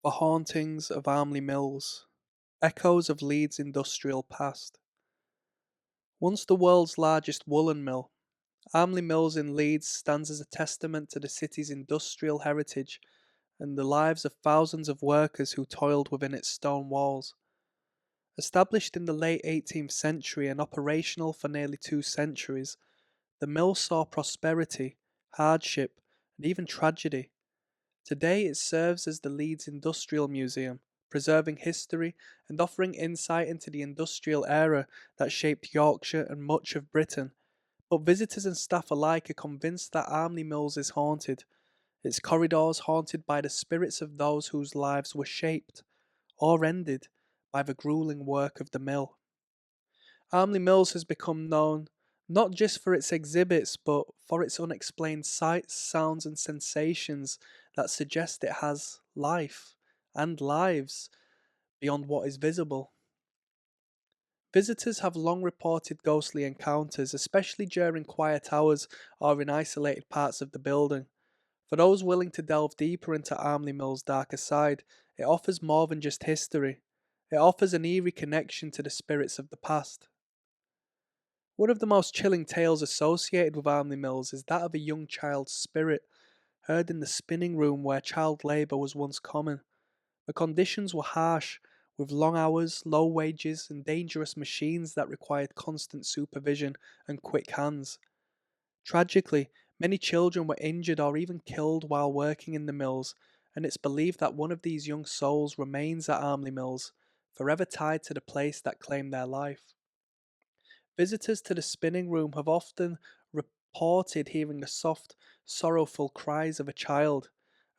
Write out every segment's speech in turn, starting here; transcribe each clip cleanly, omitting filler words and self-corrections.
The hauntings of Armley Mills, echoes of Leeds' industrial past. Once the world's largest woolen mill, Armley Mills in Leeds stands as a testament to the city's industrial heritage and the lives of thousands of workers who toiled within its stone walls. Established in the late 18th century and operational for nearly 2 centuries, the mill saw prosperity, hardship, and even tragedy. Today it serves as the Leeds Industrial Museum, preserving history and offering insight into the industrial era that shaped Yorkshire and much of Britain. But visitors and staff alike are convinced that Armley Mills is haunted, its corridors haunted by the spirits of those whose lives were shaped, or ended, by the grueling work of the mill. Armley Mills has become known not just for its exhibits, but for its unexplained sights, sounds, and sensations that suggest it has life and lives beyond what is visible. Visitors have long reported ghostly encounters, especially during quiet hours or in isolated parts of the building. For those willing to delve deeper into Armley Mill's darker side, it offers more than just history. It offers an eerie connection to the spirits of the past. One of the most chilling tales associated with Armley Mills is that of a young child's spirit, heard in the spinning room where child labour was once common. The conditions were harsh, with long hours, low wages, and dangerous machines that required constant supervision and quick hands. Tragically, many children were injured or even killed while working in the mills, and it's believed that one of these young souls remains at Armley Mills, forever tied to the place that claimed their life. Visitors to the spinning room have often reported hearing the soft, sorrowful cries of a child,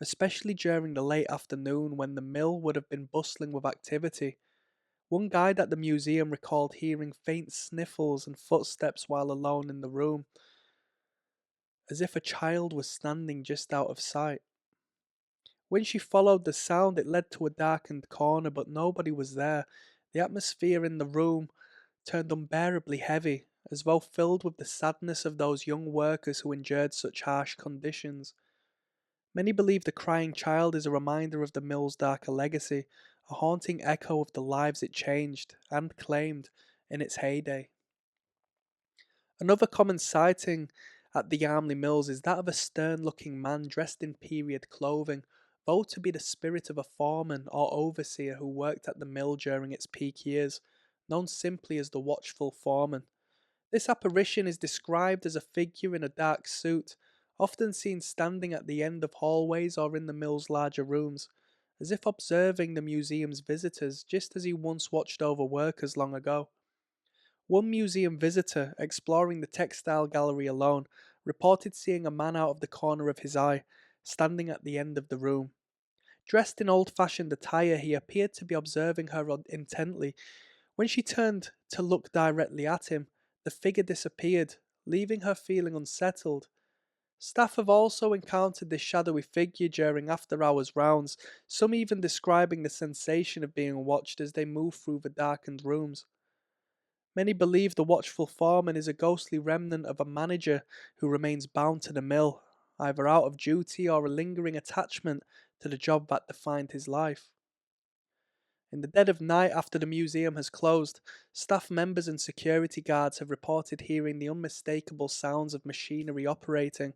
especially during the late afternoon when the mill would have been bustling with activity. One guide at the museum recalled hearing faint sniffles and footsteps while alone in the room, as if a child was standing just out of sight. When she followed the sound, it led to a darkened corner, but nobody was there. The atmosphere in the room turned unbearably heavy, as though filled with the sadness of those young workers who endured such harsh conditions. Many believe the crying child is a reminder of the mill's darker legacy, a haunting echo of the lives it changed and claimed in its heyday. Another common sighting at the Armley Mills is that of a stern looking man dressed in period clothing, thought to be the spirit of a foreman or overseer who worked at the mill during its peak years, known simply as the watchful foreman. This apparition is described as a figure in a dark suit, often seen standing at the end of hallways or in the mill's larger rooms, as if observing the museum's visitors just as he once watched over workers long ago. One museum visitor, exploring the textile gallery alone, reported seeing a man out of the corner of his eye, standing at the end of the room. Dressed in old fashioned attire, he appeared to be observing her intently. When she turned to look directly at him, the figure disappeared, leaving her feeling unsettled. Staff have also encountered this shadowy figure during after hours rounds, some even describing the sensation of being watched as they move through the darkened rooms. Many believe the watchful foreman is a ghostly remnant of a manager who remains bound to the mill, either out of duty or a lingering attachment to the job that defined his life. In the dead of night after the museum has closed, staff members and security guards have reported hearing the unmistakable sounds of machinery operating,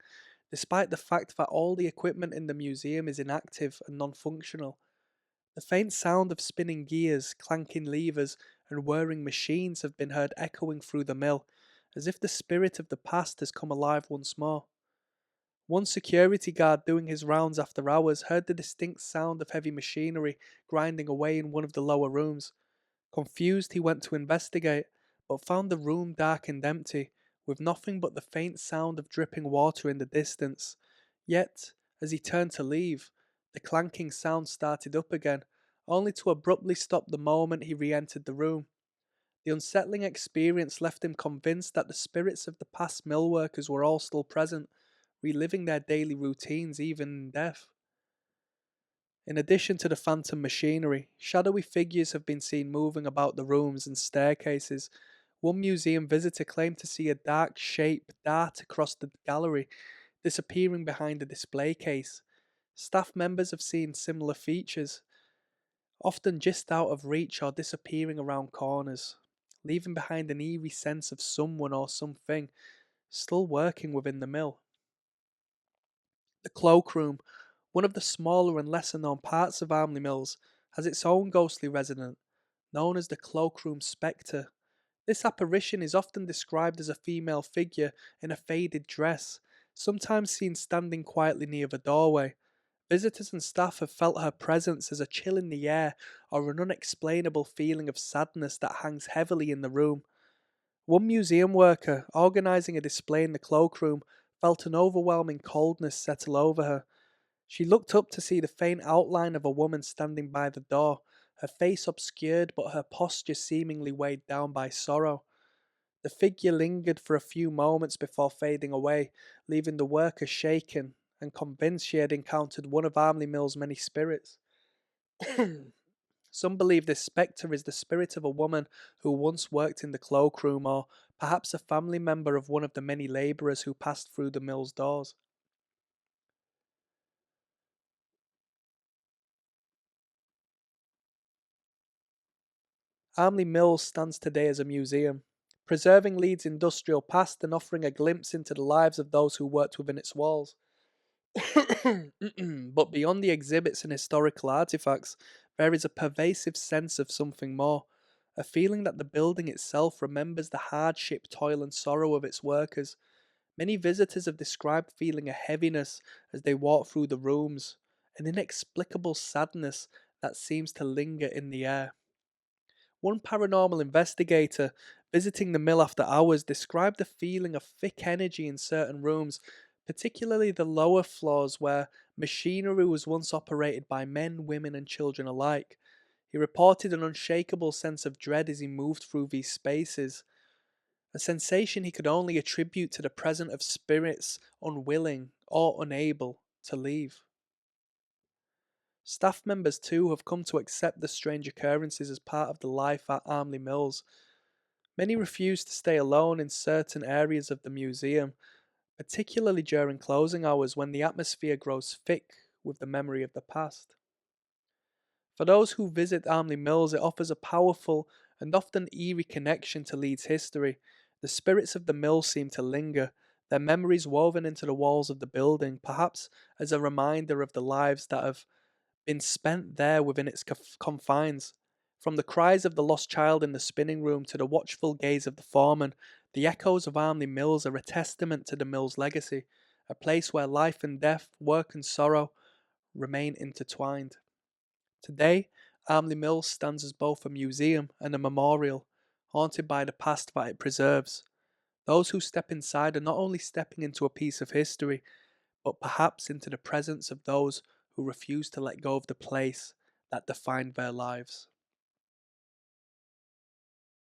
despite the fact that all the equipment in the museum is inactive and non functional. The faint sound of spinning gears, clanking levers, and whirring machines have been heard echoing through the mill, as if the spirit of the past has come alive once more. One security guard doing his rounds after hours heard the distinct sound of heavy machinery grinding away in one of the lower rooms. Confused, he went to investigate, but found the room dark and empty, with nothing but the faint sound of dripping water in the distance. Yet, as he turned to leave, the clanking sound started up again, only to abruptly stop the moment he re entered the room. The unsettling experience left him convinced that the spirits of the past mill workers were all still present, reliving their daily routines even in death. In addition to the phantom machinery, shadowy figures have been seen moving about the rooms and staircases. One museum visitor claimed to see a dark shape dart across the gallery, disappearing behind a display case. Staff members have seen similar features, often just out of reach or disappearing around corners, leaving behind an eerie sense of someone or something still working within the mill. The cloakroom, one of the smaller and lesser known parts of Armley Mills, has its own ghostly resident, known as the cloakroom spectre. This apparition is often described as a female figure in a faded dress, sometimes seen standing quietly near the doorway. Visitors and staff have felt her presence as a chill in the air or an unexplainable feeling of sadness that hangs heavily in the room. One museum worker, organising a display in the cloakroom, felt an overwhelming coldness settle over her. She looked up to see the faint outline of a woman standing by the door, her face obscured but her posture seemingly weighed down by sorrow. The figure lingered for a few moments before fading away, leaving the worker shaken and convinced she had encountered one of Armley Mill's many spirits. Some believe this spectre is the spirit of a woman who once worked in the cloakroom, or perhaps a family member of one of the many labourers who passed through the mill's doors. Armley Mills stands today as a museum, preserving Leeds' industrial past and offering a glimpse into the lives of those who worked within its walls. But beyond the exhibits and historical artifacts, there is a pervasive sense of something more, a feeling that the building itself remembers the hardship, toil, and sorrow of its workers. Many visitors have described feeling a heaviness as they walk through the rooms, an inexplicable sadness that seems to linger in the air. One paranormal investigator visiting the mill after hours described the feeling of thick energy in certain rooms, particularly the lower floors where machinery was once operated by men, women, and children alike. He reported an unshakable sense of dread as he moved through these spaces, a sensation he could only attribute to the presence of spirits unwilling or unable to leave. Staff members too have come to accept the strange occurrences as part of the life at Armley Mills. Many refuse to stay alone in certain areas of the museum, particularly during closing hours when the atmosphere grows thick with the memory of the past. For those who visit Armley Mills, it offers a powerful and often eerie connection to Leeds history. The spirits of the mill seem to linger, their memories woven into the walls of the building, perhaps as a reminder of the lives that have been spent there within its confines. From the cries of the lost child in the spinning room to the watchful gaze of the foreman, the echoes of Armley Mills are a testament to the mill's legacy, a place where life and death, work and sorrow remain intertwined. Today, Armley Mills stands as both a museum and a memorial, haunted by the past that it preserves. Those who step inside are not only stepping into a piece of history, but perhaps into the presence of those who refuse to let go of the place that defined their lives.